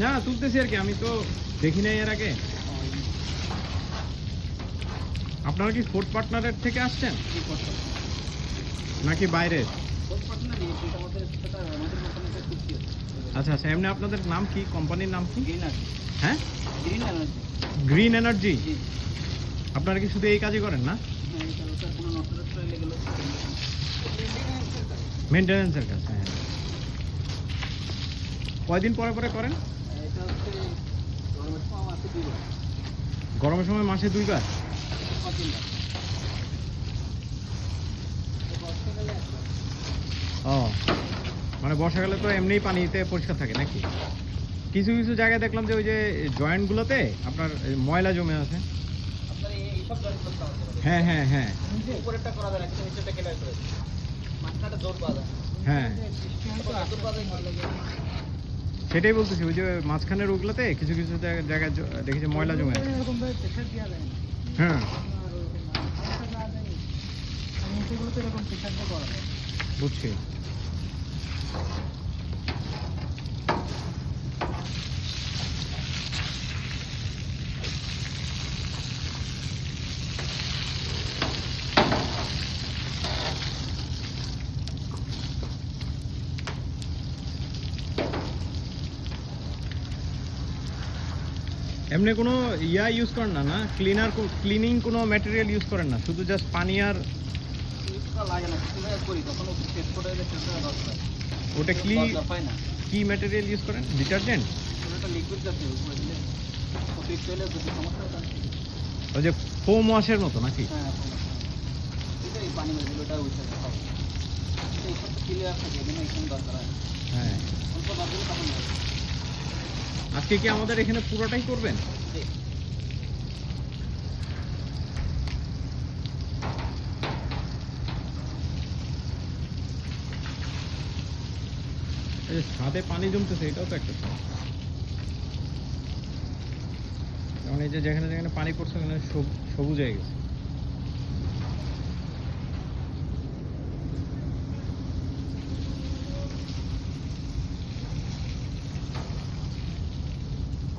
না তুলতেছি আর কি, আমি তো দেখি নাই এর আগে। আপনারা কি ফোর্থ পার্টনারের থেকে আসছেন নাকি বাইরের? আচ্ছা আচ্ছা, এমনি আপনাদের নাম কি, কোম্পানির নাম কি? হ্যাঁ, গ্রিন এনার্জি। আপনারা কি শুধু এই কাজই করেন না? মেনটেন্যান্সের কাজ। হ্যাঁ, কয়দিন পরে পরে করেন? গরমের সময় মাসে 2 বার? ও, মানে বর্ষাকালে তো এমনিই পানিতে পরিষ্কার থাকে নাকি? কিছু কিছু জায়গায় দেখলাম যে ওই যে জয়েন্টগুলোতে আপনার ময়লা জমে আছে। হ্যাঁ হ্যাঁ হ্যাঁ হ্যাঁ, সেটাই বলতেছি, ওই যে মাঝখানের ওগুলোতে কিছু কিছু জায়গায় দেখেছি ময়লা জমে আছে। হ্যাঁ, বুঝছি। এমনি কোনো ইয়া ইউজ করেন না? না ক্লিনিং কোনো ম্যাটেরিয়াল ইউজ করেন না, শুধু জাস্ট পানি আর ওটা কি ম্যাটেরিয়াল ইউজ করেন? ডিটারজেন্ট? ওই যে ফোম ওয়াশের মতো নাকি? হ্যাঁ, আজকে কি আমাদের এখানে পুরোটাই করবেন? ছাদে পানি জমতেছে, এটাও তো একটা সমস্যা। যেমন এই যে যেখানে যেখানে পানি পড়ছে ওখানে সবুজ হয়ে গেছে।